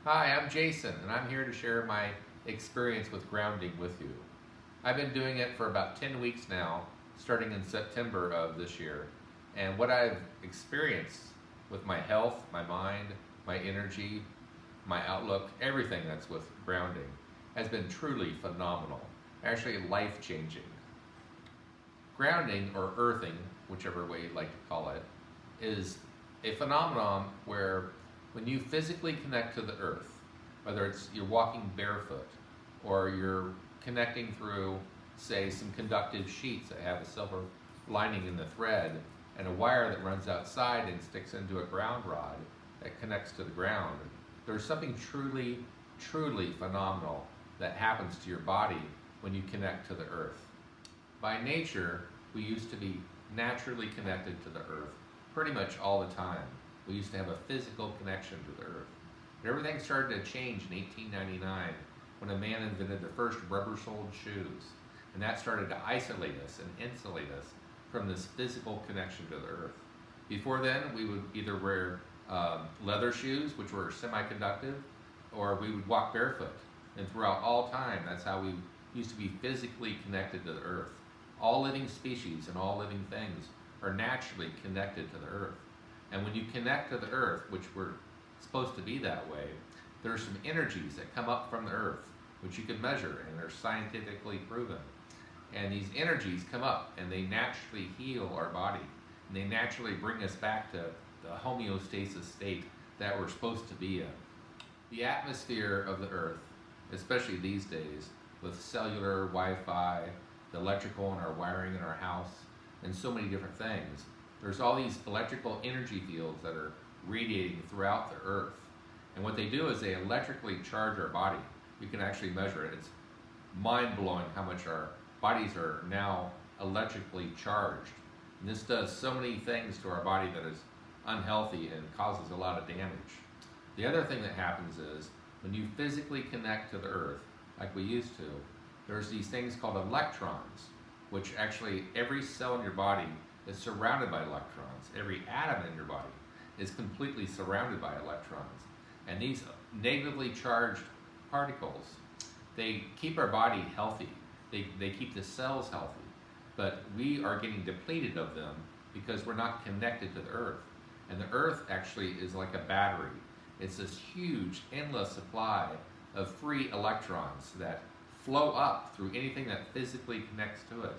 Hi, I'm Jason, and I'm here to share my experience with grounding with you. I've been doing it for about 10 weeks now, starting in September of this year. And what I've experienced with my health, my mind, my energy, my outlook, everything that's with grounding has been truly phenomenal, actually life changing. Grounding or earthing, whichever way you'd like to call it, is a phenomenon where when you physically connect to the earth, whether it's you're walking barefoot or you're connecting through, say, some conductive sheets that have a silver lining in the thread and a wire that runs outside and sticks into a ground rod that connects to the ground, there's something truly, truly phenomenal that happens to your body when you connect to the earth. By nature, we used to be naturally connected to the earth pretty much all the time. We used to have a physical connection to the earth. But everything started to change in 1899 when a man invented the first rubber-soled shoes. And that started to isolate us and insulate us from this physical connection to the earth. Before then, we would either wear leather shoes, which were semi-conductive, or we would walk barefoot. And throughout all time, that's how we used to be physically connected to the earth. All living species and all living things are naturally connected to the earth. And when you connect to the earth, which we're supposed to be that way, there's some energies that come up from the earth, which you can measure and are scientifically proven. And these energies come up and they naturally heal our body. And they naturally bring us back to the homeostasis state that we're supposed to be in. The atmosphere of the earth, especially these days, with cellular, Wi-Fi, the electrical in our wiring in our house, and so many different things. There's all these electrical energy fields that are radiating throughout the earth. And what they do is they electrically charge our body. You can actually measure it. It's mind-blowing how much our bodies are now electrically charged. And this does so many things to our body that is unhealthy and causes a lot of damage. The other thing that happens is when you physically connect to the earth, like we used to, there's these things called electrons, which actually every cell in your body is surrounded by electrons. Every atom in your body is completely surrounded by electrons. And these negatively charged particles, they keep our body healthy. They keep the cells healthy. But we are getting depleted of them because we're not connected to the earth. And the earth actually is like a battery. It's this huge, endless supply of free electrons that flow up through anything that physically connects to it.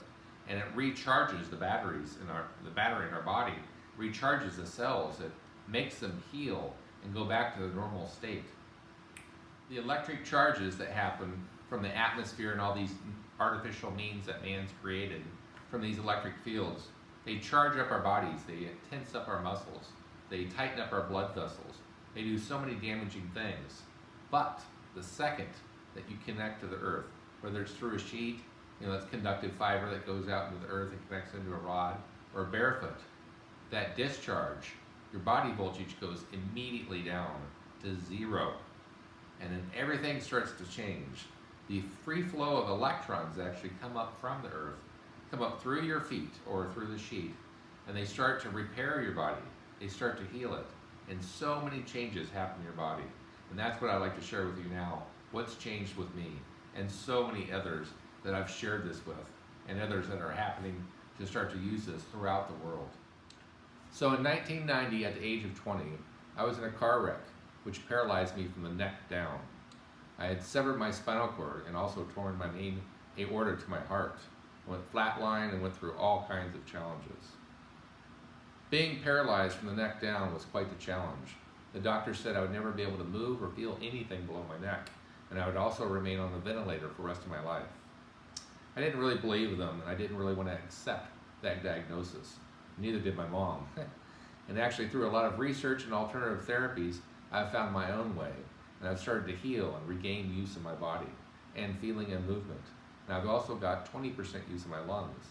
And it recharges the batteries in the battery in our body, recharges the cells, it makes them heal and go back to the normal state. The electric charges that happen from the atmosphere and all these artificial means that man's created from these electric fields, they charge up our bodies, they tense up our muscles, they tighten up our blood vessels, they do so many damaging things. But the second that you connect to the earth, whether it's through a sheet, that's conductive fiber that goes out into the earth and connects into a rod, or barefoot, that discharge, your body voltage goes immediately down to zero. And then everything starts to change. The free flow of electrons actually come up from the earth, come up through your feet or through the sheet, and they start to repair your body. They start to heal it. And so many changes happen in your body. And that's what I'd like to share with you now. What's changed with me and so many others that I've shared this with, and others that are happening to start to use this throughout the world. So in 1990, at the age of 20, I was in a car wreck, which paralyzed me from the neck down. I had severed my spinal cord and also torn my main aorta to my heart. I went flatline and went through all kinds of challenges. Being paralyzed from the neck down was quite the challenge. The doctor said I would never be able to move or feel anything below my neck, and I would also remain on the ventilator for the rest of my life. I didn't really believe them, and I didn't really want to accept that diagnosis. Neither did my mom. And actually, through a lot of research and alternative therapies, I've found my own way, and I've started to heal and regain use of my body and feeling and movement. And I've also got 20% use of my lungs,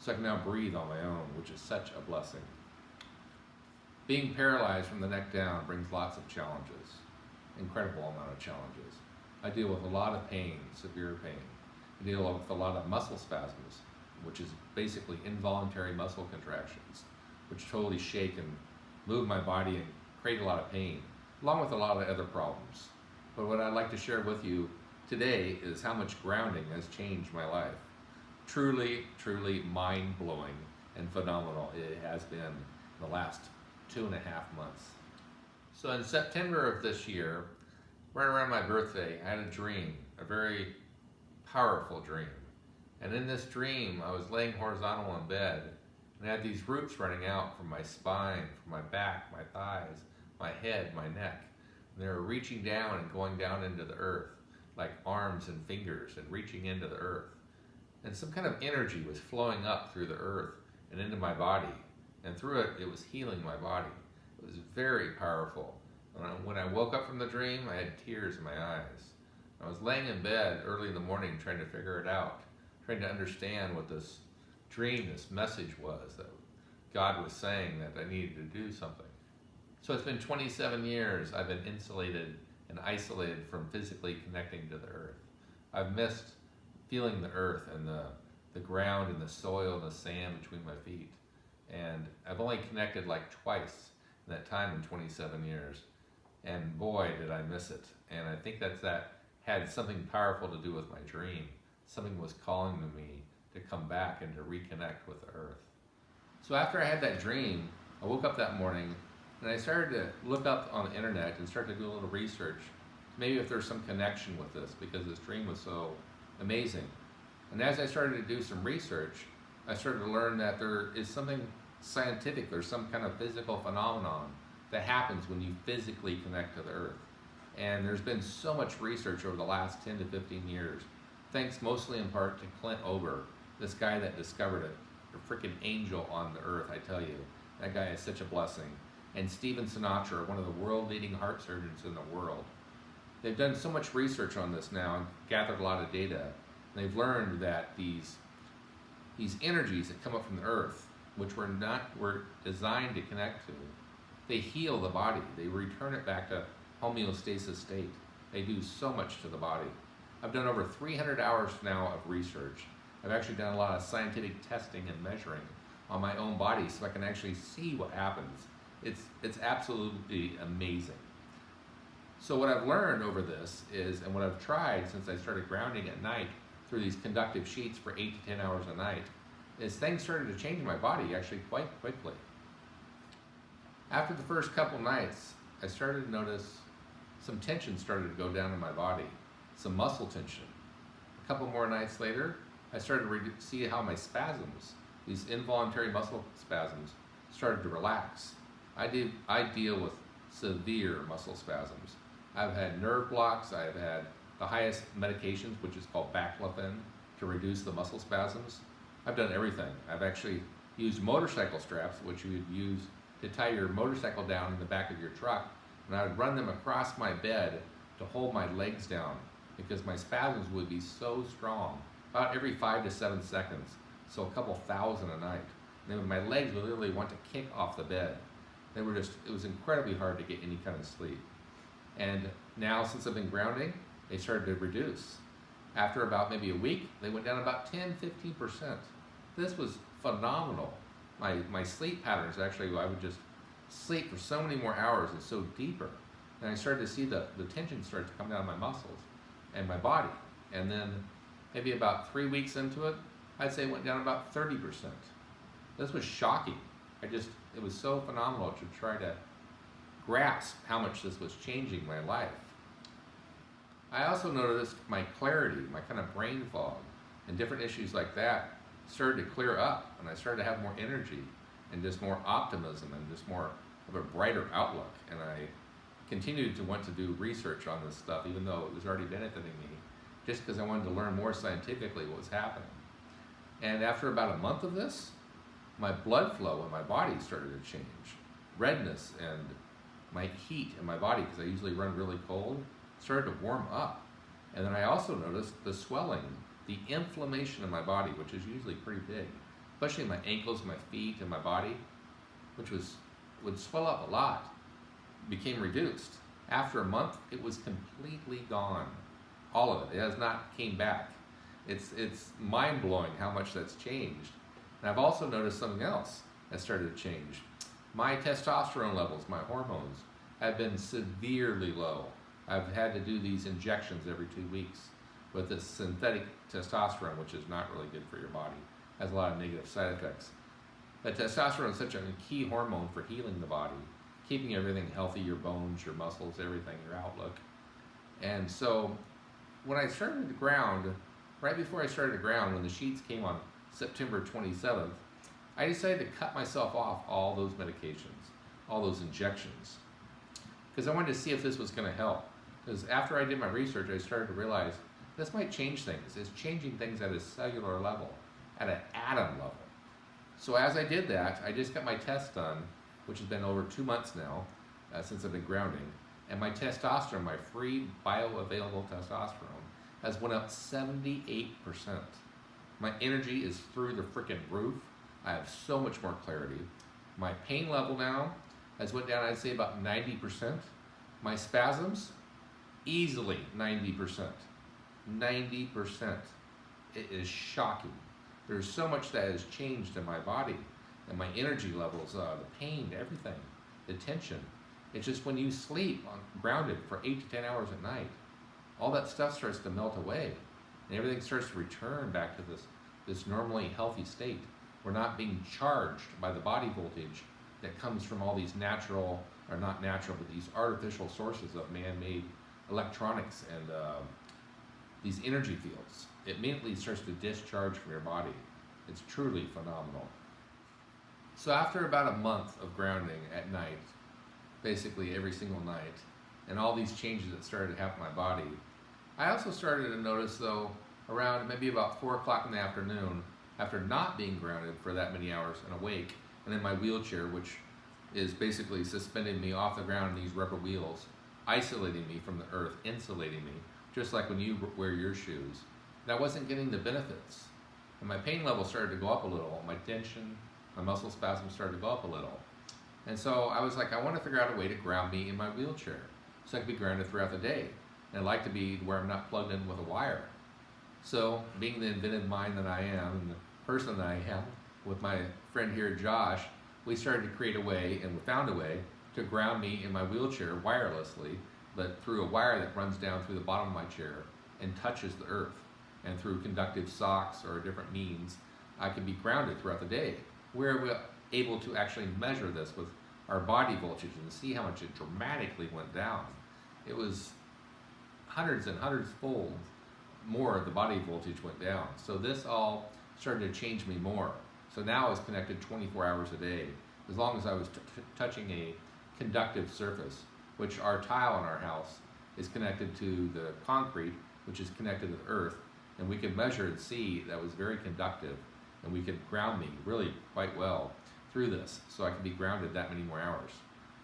so I can now breathe on my own, which is such a blessing. Being paralyzed from the neck down brings lots of challenges, incredible amount of challenges. I deal with a lot of pain, severe pain. I deal with a lot of muscle spasms, which is basically involuntary muscle contractions, which totally shake and move my body and create a lot of pain, along with a lot of other problems. But what I'd like to share with you today is how much grounding has changed my life. Truly, truly mind-blowing and phenomenal it has been in the last 2.5 months. So in September of this year, right around my birthday, I had a dream, a very powerful dream. And in this dream, I was laying horizontal in bed, and I had these roots running out from my spine, from my back, my thighs, my head, my neck. And they were reaching down and going down into the earth, like arms and fingers, and reaching into the earth. And some kind of energy was flowing up through the earth and into my body. And through it, it was healing my body. It was very powerful. When I woke up from the dream, I had tears in my eyes. I was laying in bed early in the morning trying to figure it out, trying to understand what this dream, this message was, that God was saying that I needed to do something. So it's been 27 years I've been insulated and isolated from physically connecting to the earth. I've missed feeling the earth and the ground and the soil and the sand between my feet. And I've only connected like twice in that time in 27 years. And boy, did I miss it. And I think that had something powerful to do with my dream. Something was calling to me to come back and to reconnect with the earth. So after I had that dream, I woke up that morning and I started to look up on the internet and start to do a little research, maybe if there's some connection with this, because this dream was so amazing. And as I started to do some research, I started to learn that there is something scientific, there's some kind of physical phenomenon that happens when you physically connect to the earth. And there's been so much research over the last 10 to 15 years, thanks mostly in part to Clint Ober, this guy that discovered it, a freaking angel on the earth, I tell you. That guy is such a blessing. And Stephen Sinatra, one of the world-leading heart surgeons in the world. They've done so much research on this now and gathered a lot of data. And they've learned that these energies that come up from the earth, which were designed to connect to, they heal the body. They return it back to homeostasis state. They do so much to the body. I've done over 300 hours now of research. I've actually done a lot of scientific testing and measuring on my own body so I can actually see what happens. It's absolutely amazing. So what I've learned over this is, and what I've tried since I started grounding at night through these conductive sheets for 8 to 10 hours a night, is things started to change in my body actually quite quickly. After the first couple nights, I started to notice some tension started to go down in my body, some muscle tension. A couple more nights later, I started to see how my spasms, these involuntary muscle spasms, started to relax. I deal with severe muscle spasms. I've had nerve blocks, I've had the highest medications, which is called baclofen, to reduce the muscle spasms. I've done everything. I've actually used motorcycle straps, which you would use to tie your motorcycle down in the back of your truck, and I would run them across my bed to hold my legs down because my spasms would be so strong, about every 5 to 7 seconds, so a couple thousand a night. And then my legs would literally want to kick off the bed. It was incredibly hard to get any kind of sleep. And now, since I've been grounding, they started to reduce. After about maybe a week, they went down about 10–15%. This was phenomenal. My sleep patterns, actually, I would just sleep for so many more hours and so deeper. And I started to see the tension start to come down my muscles and my body. And then maybe about 3 weeks into it, I'd say it went down about 30%. This was shocking. It was so phenomenal to try to grasp how much this was changing my life. I also noticed my clarity, my kind of brain fog, and different issues like that started to clear up, and I started to have more energy and just more optimism and just more of a brighter outlook. And I continued to want to do research on this stuff, even though it was already benefiting me, just because I wanted to learn more scientifically what was happening. And after about a month of this, my blood flow in my body started to change. Redness and my heat in my body, because I usually run really cold, started to warm up. And then I also noticed the swelling, the inflammation in my body, which is usually pretty big, especially in my ankles, my feet, and my body, which would swell up a lot, became reduced. After a month, it was completely gone. All of it. It has not came back. It's mind-blowing how much that's changed. And I've also noticed something else that started to change. My testosterone levels, my hormones, have been severely low. I've had to do these injections every 2 weeks with this synthetic testosterone, which is not really good for your body. It has a lot of negative side effects. But testosterone is such a key hormone for healing the body, keeping everything healthy, your bones, your muscles, everything, your outlook. And so when I started to ground, right before I started to ground, when the sheets came on September 27th, I decided to cut myself off all those medications, all those injections, because I wanted to see if this was going to help. Because after I did my research, I started to realize this might change things. It's changing things at a cellular level, at an atom level. So as I did that, I just got my test done, which has been over 2 months now, since I've been grounding. And my testosterone, my free bioavailable testosterone, has went up 78%. My energy is through the freaking roof. I have so much more clarity. My pain level now has went down, I'd say about 90%. My spasms, easily 90%. 90%. It is shocking. There's so much that has changed in my body, and my energy levels, the pain, everything, the tension. It's just when you sleep grounded for 8 to 10 hours at night, all that stuff starts to melt away, and everything starts to return back to this normally healthy state. We're not being charged by the body voltage that comes from all these natural, or not natural, but these artificial sources of man-made electronics and these energy fields. It immediately starts to discharge from your body. It's truly phenomenal. So after about a month of grounding at night, basically every single night, and all these changes that started to happen in my body, I also started to notice, though, around maybe about 4 o'clock in the afternoon, after not being grounded for that many hours and awake, and in my wheelchair, which is basically suspending me off the ground in these rubber wheels, isolating me from the earth, insulating me, just like when you wear your shoes, that I wasn't getting the benefits. And my pain level started to go up a little, my tension, my muscle spasms started to go up a little. And so I was like, I want to figure out a way to ground me in my wheelchair so I could be grounded throughout the day. And I'd like to be where I'm not plugged in with a wire. So, being the inventive mind that I am and the person that I am, with my friend here, Josh, we started to create a way, and we found a way, to ground me in my wheelchair wirelessly, but through a wire that runs down through the bottom of my chair and touches the earth. And through conductive socks or different means, I can be grounded throughout the day. We're able to actually measure this with our body voltage and see how much it dramatically went down. It was hundreds and hundreds fold more of the body voltage went down. So this all started to change me more. So now I was connected 24 hours a day, as long as I was touching a conductive surface, which our tile in our house is connected to the concrete, which is connected to the earth, and we could measure and see that was very conductive, and we could ground me really quite well through this, so I could be grounded that many more hours.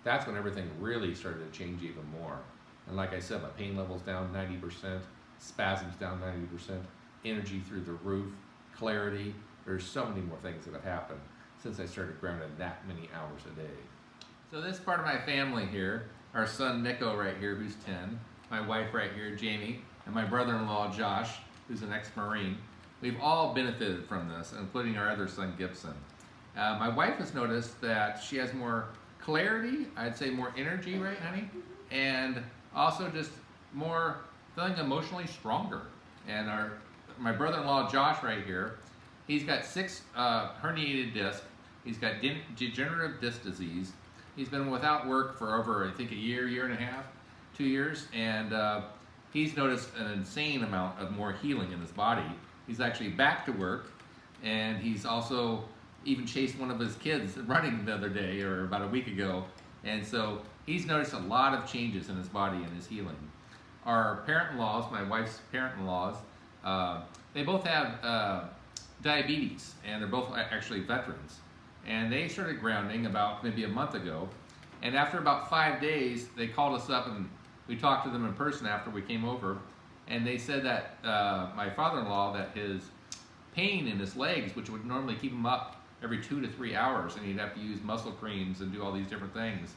That's when everything really started to change even more. And like I said, my pain level's down 90%, spasms down 90%, energy through the roof, clarity. There's so many more things that have happened since I started grounding that many hours a day. So this part of my family here, our son Nico right here, who's 10, my wife right here, Jamie, and my brother-in-law Josh, who's an ex-Marine, we've all benefited from this, including our other son Gibson. My wife has noticed that she has more clarity, I'd say more energy, right honey? And also just more feeling emotionally stronger. And my brother-in-law Josh right here, he's got 6 herniated discs. He's got degenerative disc disease. He's been without work for over, I think, a year, year and a half, 2 years, and he's noticed an insane amount of more healing in his body. He's actually back to work, and he's also even chased one of his kids running the other day, or about a week ago, and so he's noticed a lot of changes in his body and his healing. Our parent-in-laws, my wife's parent-in-laws, they both have diabetes, and they're both actually veterans. And they started grounding about maybe a month ago, and after about 5 days, they called us up and we talked to them in person after we came over, and they said that my father-in-law, that his pain in his legs, which would normally keep him up every 2 to 3 hours, and he'd have to use muscle creams and do all these different things,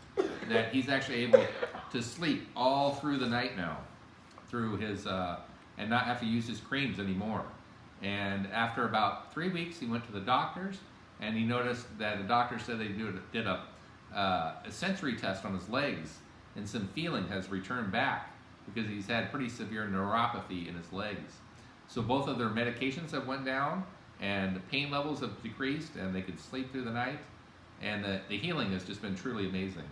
that he's actually able to sleep all through the night now, through his, and not have to use his creams anymore. And after about 3 weeks, he went to the doctors, and he noticed that the doctor said they did a sensory test on his legs, and some feeling has returned back. because he's had pretty severe neuropathy in his legs. So both of their medications have went down, and the pain levels have decreased, and they could sleep through the night, and the healing has just been truly amazing.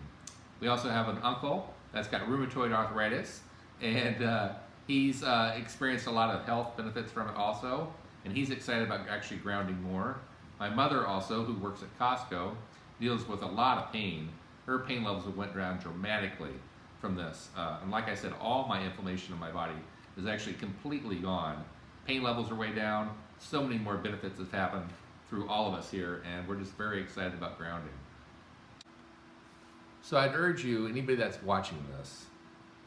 We also have an uncle that's got rheumatoid arthritis, and he's experienced a lot of health benefits from it also, and he's excited about actually grounding more. My mother also, who works at Costco, deals with a lot of pain. Her pain levels have went down dramatically from this. And like I said, all my inflammation in my body is actually completely gone. Pain levels are way down. So many more benefits have happened through all of us here, and we're just very excited about grounding. So I'd urge you, anybody that's watching this,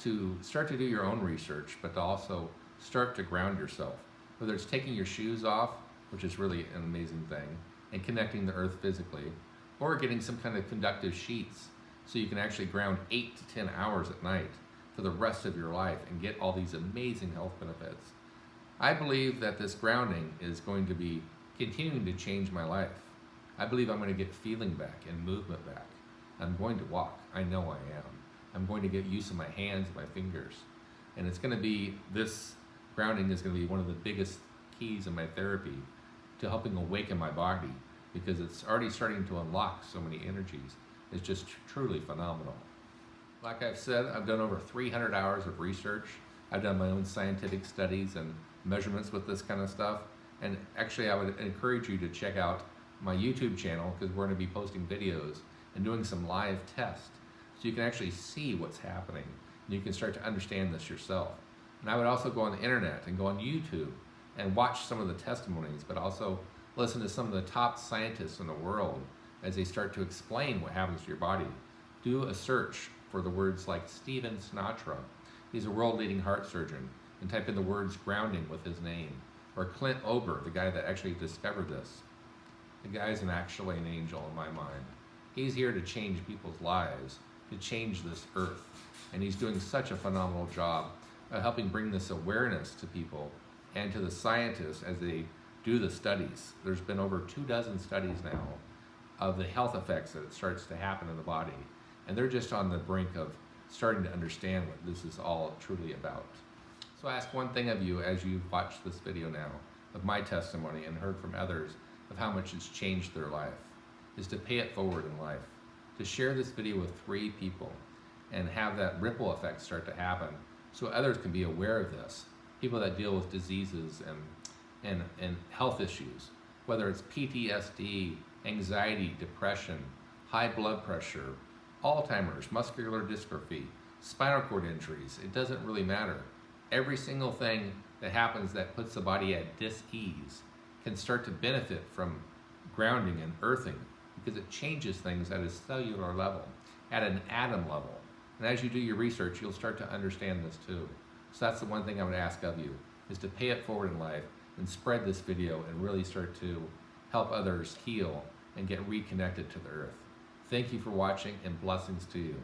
to start to do your own research, but to also start to ground yourself. Whether it's taking your shoes off, which is really an amazing thing, and connecting the earth physically, or getting some kind of conductive sheets so you can actually ground 8 to 10 hours at night for the rest of your life and get all these amazing health benefits. I believe that this grounding is going to be continuing to change my life. I believe I'm going to get feeling back and movement back. I'm going to walk. I know I am. I'm going to get used to my hands and my fingers. And it's going to be, this grounding is going to be one of the biggest keys in my therapy to helping awaken my body, because it's already starting to unlock so many energies. It's just truly phenomenal. Like I've said, I've done over 300 hours of research. I've done my own scientific studies and measurements with this kind of stuff. And actually, I would encourage you to check out my YouTube channel, because we're going to be posting videos and doing some live tests, so you can actually see what's happening and you can start to understand this yourself. And I would also go on the internet and go on YouTube and watch some of the testimonies, but also listen to some of the top scientists in the world as they start to explain what happens to your body. Do a search for the words like Stephen Sinatra. He's a world-leading heart surgeon, and type in the words grounding with his name. Or Clint Ober, the guy that actually discovered this. The guy's actually an angel in my mind. He's here to change people's lives, to change this earth. And he's doing such a phenomenal job of helping bring this awareness to people and to the scientists as they do the studies. There's been over 24 studies now of the health effects that it starts to happen in the body. And they're just on the brink of starting to understand what this is all truly about. So I ask one thing of you as you've watched this video now of my testimony and heard from others of how much it's changed their life, is to pay it forward in life, to share this video with 3 people and have that ripple effect start to happen so others can be aware of this. People that deal with diseases and health issues, whether it's PTSD, anxiety, depression, high blood pressure, Alzheimer's, muscular dystrophy, spinal cord injuries, it doesn't really matter. Every single thing that happens that puts the body at dis-ease can start to benefit from grounding and earthing, because it changes things at a cellular level, at an atom level. And as you do your research, you'll start to understand this too. So that's the one thing I would ask of you, is to pay it forward in life and spread this video and really start to help others heal and get reconnected to the earth. Thank you for watching, and blessings to you.